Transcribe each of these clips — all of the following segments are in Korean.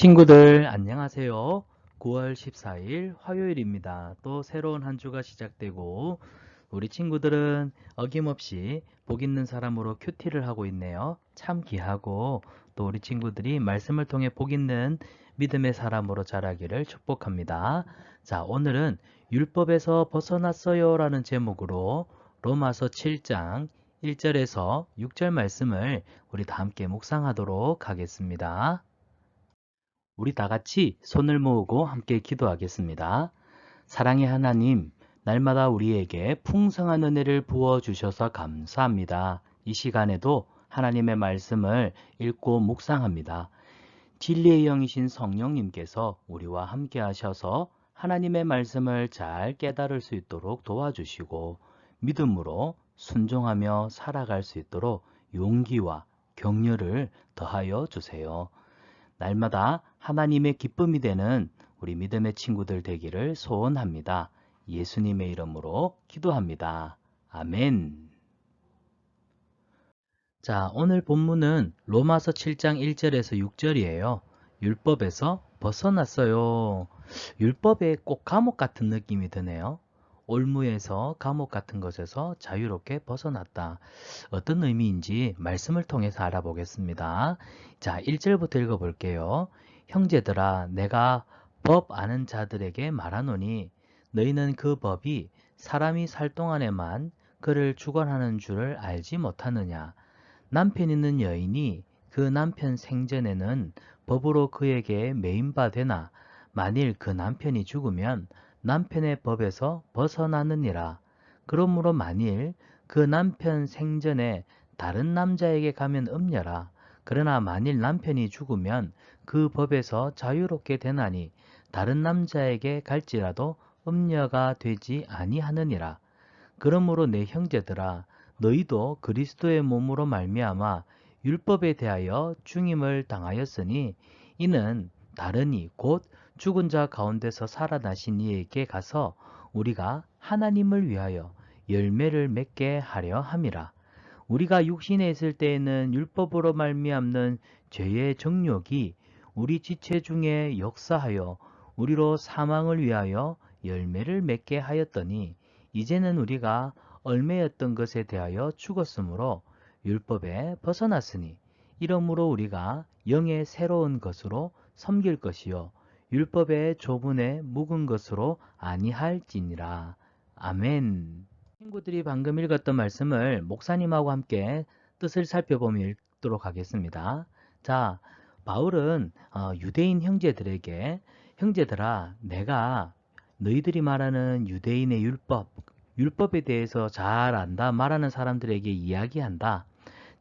친구들 안녕하세요. 9월 14일 화요일입니다. 또 새로운 한 주가 시작되고 우리 친구들은 어김없이 복 있는 사람으로 큐티를 하고 있네요. 참 귀하고 또 우리 친구들이 말씀을 통해 복 있는 믿음의 사람으로 자라기를 축복합니다. 자, 오늘은 율법에서 벗어났어요 라는 제목으로 로마서 7장 1절에서 6절 말씀을 우리 다 함께 묵상하도록 하겠습니다. 우리 다 같이 손을 모으고 함께 기도하겠습니다. 사랑의 하나님, 날마다 우리에게 풍성한 은혜를 부어주셔서 감사합니다. 이 시간에도 하나님의 말씀을 읽고 묵상합니다. 진리의 영이신 성령님께서 우리와 함께 하셔서 하나님의 말씀을 잘 깨달을 수 있도록 도와주시고 믿음으로 순종하며 살아갈 수 있도록 용기와 격려를 더하여 주세요. 날마다 하나님의 기쁨이 되는 우리 믿음의 친구들 되기를 소원합니다. 예수님의 이름으로 기도합니다. 아멘. 자, 오늘 본문은 로마서 7장 1절에서 6절이에요. 율법에서 벗어났어요. 율법에 꼭 감옥 같은 느낌이 드네요. 올무에서 감옥 같은 것에서 자유롭게 벗어났다. 어떤 의미인지 말씀을 통해서 알아보겠습니다. 자, 1절부터 읽어볼게요. 형제들아, 내가 법 아는 자들에게 말하노니 너희는 그 법이 사람이 살 동안에만 그를 주관하는 줄을 알지 못하느냐. 남편 있는 여인이 그 남편 생전에는 법으로 그에게 매인바 되나 만일 그 남편이 죽으면 남편의 법에서 벗어나느니라. 그러므로 만일 그 남편 생전에 다른 남자에게 가면 음녀라. 그러나 만일 남편이 죽으면 그 법에서 자유롭게 되나니 다른 남자에게 갈지라도 음녀가 되지 아니하느니라. 그러므로 내 형제들아, 너희도 그리스도의 몸으로 말미암아 율법에 대하여 중임을 당하였으니 이는 다른 이 곧 죽은 자 가운데서 살아나신 이에게 가서 우리가 하나님을 위하여 열매를 맺게 하려 함이라. 우리가 육신에 있을 때에는 율법으로 말미암는 죄의 정욕이 우리 지체 중에 역사하여 우리로 사망을 위하여 열매를 맺게 하였더니 이제는 우리가 얼매였던 것에 대하여 죽었으므로 율법에 벗어났으니 이러므로 우리가 영의 새로운 것으로 섬길 것이요 율법의 조문에 묵은 것으로 아니할지니라. 아멘. 친구들이 방금 읽었던 말씀을 목사님하고 함께 뜻을 살펴보며 읽도록 하겠습니다. 자, 바울은 유대인 형제들에게 형제들아, 내가 너희들이 말하는 유대인의 율법에 대해서 잘 안다 말하는 사람들에게 이야기한다.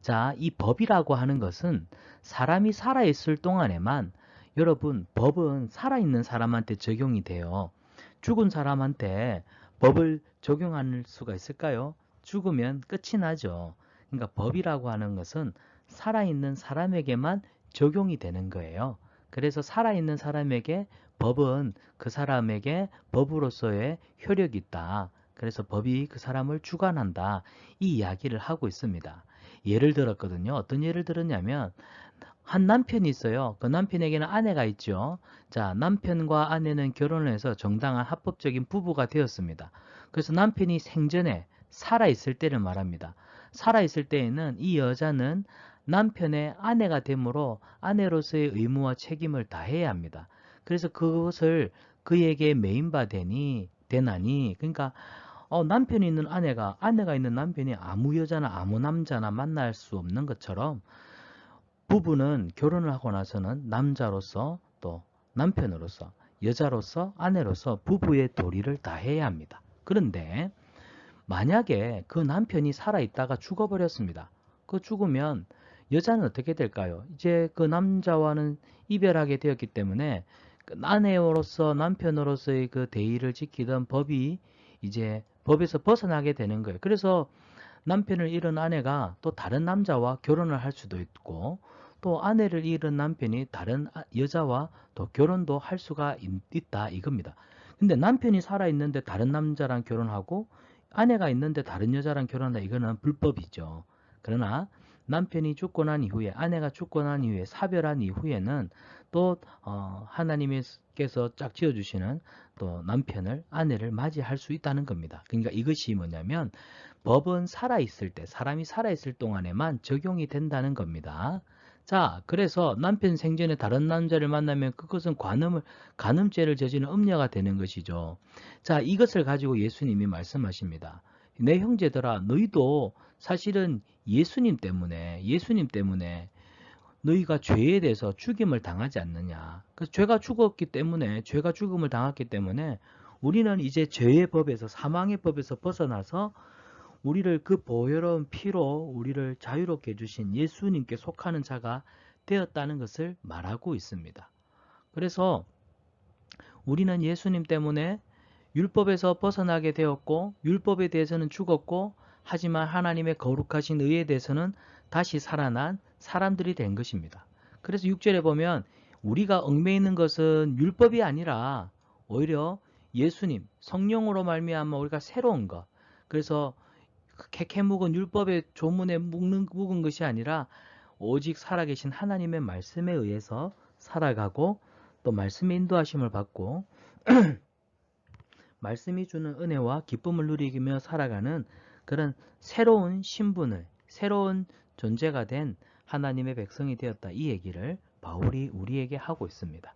자, 이 법이라고 하는 것은 사람이 살아있을 동안에만 여러분, 법은 살아있는 사람한테 적용이 돼요. 죽은 사람한테 법을 적용할 수가 있을까요? 죽으면 끝이 나죠. 그러니까 법이라고 하는 것은 살아있는 사람에게만 적용이 되는 거예요. 그래서 살아있는 사람에게 법은 그 사람에게 법으로서의 효력이 있다. 그래서 법이 그 사람을 주관한다. 이 이야기를 하고 있습니다. 예를 들었거든요. 어떤 예를 들었냐면 한 남편이 있어요. 그 남편에게는 아내가 있죠. 자, 남편과 아내는 결혼을 해서 정당한 합법적인 부부가 되었습니다. 그래서 남편이 생전에 살아있을 때를 말합니다. 살아있을 때에는 이 여자는 남편의 아내가 되므로 아내로서의 의무와 책임을 다해야 합니다. 그래서 그것을 그에게 되나니, 그러니까 남편이 있는 아내가 있는 남편이 아무 여자나 아무 남자나 만날 수 없는 것처럼 부부는 결혼을 하고 나서는 남자로서 또 남편으로서 여자로서 아내로서 부부의 도리를 다해야 합니다. 그런데 만약에 그 남편이 살아있다가 죽어버렸습니다. 그 죽으면 여자는 어떻게 될까요? 이제 그 남자와는 이별하게 되었기 때문에 그 아내로서 남편으로서의 그 대의를 지키던 법이 이제 법에서 벗어나게 되는 거예요. 그래서 남편을 잃은 아내가 또 다른 남자와 결혼을 할 수도 있고 또 아내를 잃은 남편이 다른 여자와 또 결혼도 할 수가 있다 이겁니다. 근데 남편이 살아있는데 다른 남자랑 결혼하고 아내가 있는데 다른 여자랑 결혼한다 이거는 불법이죠. 그러나 남편이 죽고 난 이후에 아내가 죽고 난 이후에 사별한 이후에는 또 하나님께서 짝 지어주시는 또 남편을, 아내를 맞이할 수 있다는 겁니다. 그러니까 이것이 뭐냐면 법은 살아있을 때, 사람이 살아있을 동안에만 적용이 된다는 겁니다. 자, 그래서 남편 생전에 다른 남자를 만나면 그것은 간음죄를 저지른 음녀가 되는 것이죠. 자, 이것을 가지고 예수님이 말씀하십니다. 내 형제들아, 너희도 사실은 예수님 때문에 너희가 죄에 대해서 죽임을 당하지 않느냐. 그래서 죄가 죽음을 당했기 때문에 우리는 이제 죄의 법에서, 사망의 법에서 벗어나서 우리를 그 보혈의 피로 우리를 자유롭게 해주신 예수님께 속하는 자가 되었다는 것을 말하고 있습니다. 그래서 우리는 예수님 때문에 율법에서 벗어나게 되었고, 율법에 대해서는 죽었고, 하지만 하나님의 거룩하신 의에 대해서는 다시 살아난 사람들이 된 것입니다. 그래서 6절에 보면 우리가 얽매이는 있는 것은 율법이 아니라 오히려 예수님, 성령으로 말미암아 우리가 새로운 것. 그래서 캐캐 묵은 율법의 조문에 묵은 것이 아니라 오직 살아계신 하나님의 말씀에 의해서 살아가고 또 말씀의 인도하심을 받고 말씀이 주는 은혜와 기쁨을 누리며 살아가는 그런 새로운 신분을, 새로운 존재가 된 하나님의 백성이 되었다. 이 얘기를 바울이 우리에게 하고 있습니다.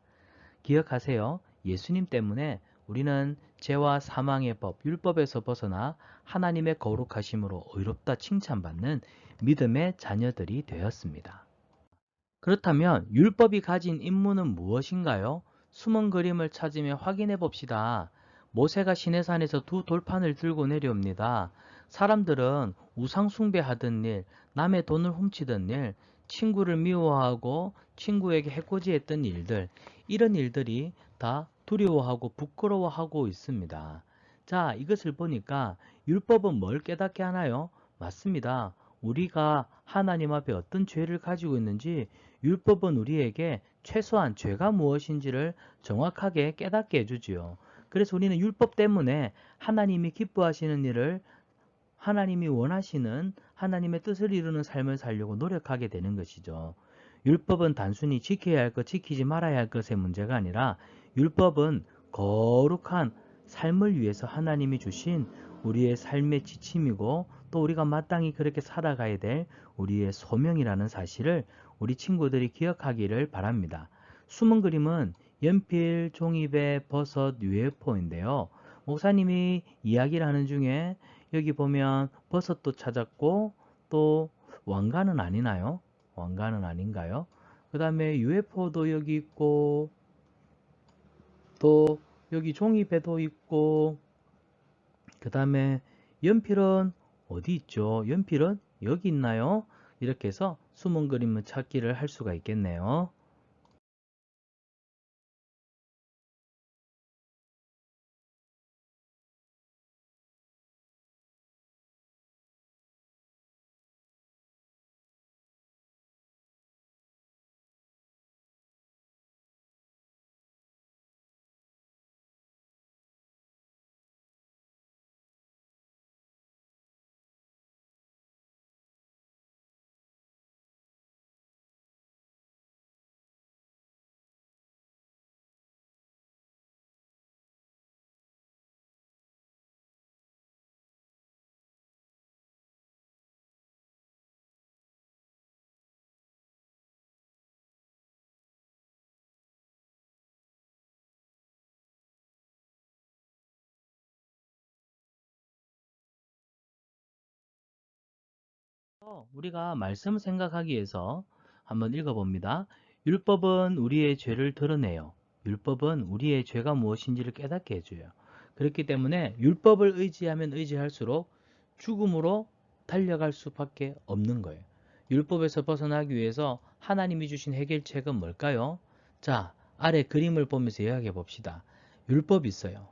기억하세요. 예수님 때문에 우리는 죄와 사망의 법, 율법에서 벗어나 하나님의 거룩하심으로 의롭다 칭찬받는 믿음의 자녀들이 되었습니다. 그렇다면 율법이 가진 임무는 무엇인가요? 숨은 그림을 찾으며 확인해 봅시다. 모세가 시내산에서 두 돌판을 들고 내려옵니다. 사람들은 우상 숭배하던 일, 남의 돈을 훔치던 일, 친구를 미워하고 친구에게 해코지했던 일들, 이런 일들이 다 두려워하고 부끄러워하고 있습니다. 자, 이것을 보니까 율법은 뭘 깨닫게 하나요? 맞습니다. 우리가 하나님 앞에 어떤 죄를 가지고 있는지 율법은 우리에게 최소한 죄가 무엇인지를 정확하게 깨닫게 해주지요. 그래서 우리는 율법 때문에 하나님이 기뻐하시는 일을, 하나님이 원하시는 하나님의 뜻을 이루는 삶을 살려고 노력하게 되는 것이죠. 율법은 단순히 지켜야 할 것, 지키지 말아야 할 것의 문제가 아니라 율법은 거룩한 삶을 위해서 하나님이 주신 우리의 삶의 지침이고 또 우리가 마땅히 그렇게 살아가야 될 우리의 소명이라는 사실을 우리 친구들이 기억하기를 바랍니다. 숨은 그림은 연필, 종이배, 버섯, UFO인데요. 목사님이 이야기를 하는 중에 여기 보면 버섯도 찾았고 또 왕관은 아니나요? 왕관은 아닌가요? 그 다음에 UFO도 여기 있고 또 여기 종이배도 있고 그 다음에 연필은 어디 있죠? 연필은 여기 있나요? 이렇게 해서 숨은 그림을 찾기를 할 수가 있겠네요. 우리가 말씀 생각하기 위해서 한번 읽어봅니다. 율법은 우리의 죄를 드러내요. 율법은 우리의 죄가 무엇인지를 깨닫게 해줘요. 그렇기 때문에 율법을 의지하면 의지할수록 죽음으로 달려갈 수밖에 없는 거예요. 율법에서 벗어나기 위해서 하나님이 주신 해결책은 뭘까요? 자, 아래 그림을 보면서 이야기해 봅시다. 율법이 있어요.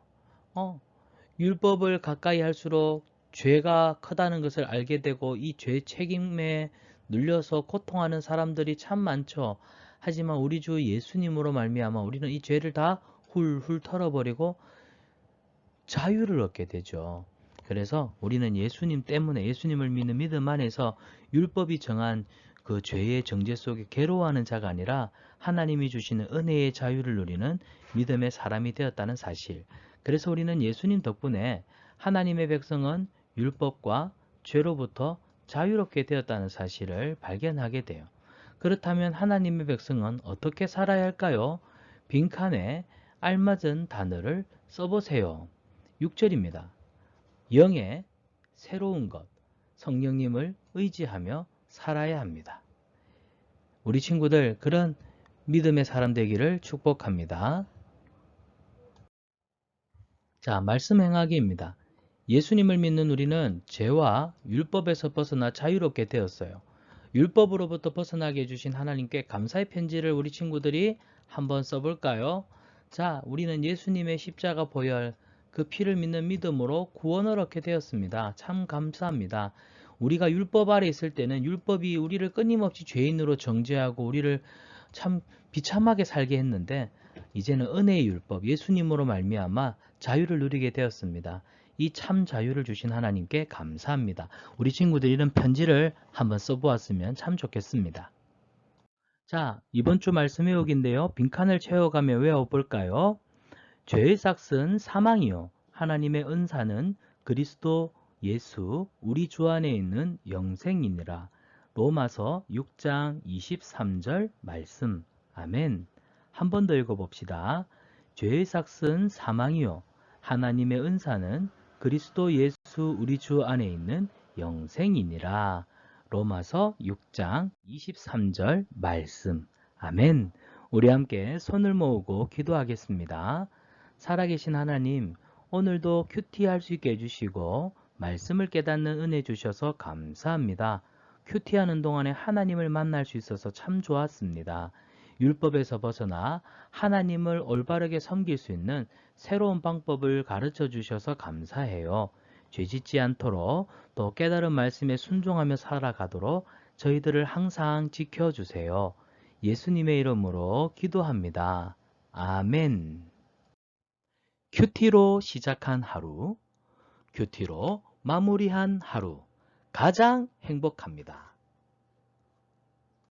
율법을 가까이 할수록 죄가 크다는 것을 알게 되고 이 죄 책임에 눌려서 고통하는 사람들이 참 많죠. 하지만 우리 주 예수님으로 말미암아 우리는 이 죄를 다 훌훌 털어버리고 자유를 얻게 되죠. 그래서 우리는 예수님 때문에 예수님을 믿는 믿음 안에서 율법이 정한 그 죄의 정죄 속에 괴로워하는 자가 아니라 하나님이 주시는 은혜의 자유를 누리는 믿음의 사람이 되었다는 사실. 그래서 우리는 예수님 덕분에 하나님의 백성은 율법과 죄로부터 자유롭게 되었다는 사실을 발견하게 돼요. 그렇다면 하나님의 백성은 어떻게 살아야 할까요? 빈칸에 알맞은 단어를 써보세요. 6절입니다. 영의 새로운 것, 성령님을 의지하며 살아야 합니다. 우리 친구들 그런 믿음의 사람 되기를 축복합니다. 자, 말씀 행하기입니다. 예수님을 믿는 우리는 죄와 율법에서 벗어나 자유롭게 되었어요. 율법으로부터 벗어나게 해주신 하나님께 감사의 편지를 우리 친구들이 한번 써볼까요? 자, 우리는 예수님의 십자가 보혈, 그 피를 믿는 믿음으로 구원을 얻게 되었습니다. 참 감사합니다. 우리가 율법 아래 있을 때는 율법이 우리를 끊임없이 죄인으로 정죄하고 우리를 참 비참하게 살게 했는데 이제는 은혜의 율법, 예수님으로 말미암아 자유를 누리게 되었습니다. 이 참 자유를 주신 하나님께 감사합니다. 우리 친구들이 이런 편지를 한번 써보았으면 참 좋겠습니다. 자, 이번 주 말씀 외우기인데요. 빈칸을 채워가며 외워볼까요? 죄의 삭은 사망이요. 하나님의 은사는 그리스도 예수 우리 주 안에 있는 영생이니라. 로마서 6장 23절 말씀. 아멘. 한 번 더 읽어봅시다. 죄의 삭은 사망이요. 하나님의 은사는 그리스도 예수 우리 주 안에 있는 영생이니라. 로마서 6장 23절 말씀. 아멘. 우리 함께 손을 모으고 기도하겠습니다. 살아계신 하나님, 오늘도 큐티할 수 있게 해주시고 말씀을 깨닫는 은혜 주셔서 감사합니다. 큐티하는 동안에 하나님을 만날 수 있어서 참 좋았습니다. 율법에서 벗어나 하나님을 올바르게 섬길 수 있는 새로운 방법을 가르쳐 주셔서 감사해요. 죄짓지 않도록 또 깨달은 말씀에 순종하며 살아가도록 저희들을 항상 지켜주세요. 예수님의 이름으로 기도합니다. 아멘. 큐티로 시작한 하루, 큐티로 마무리한 하루, 가장 행복합니다.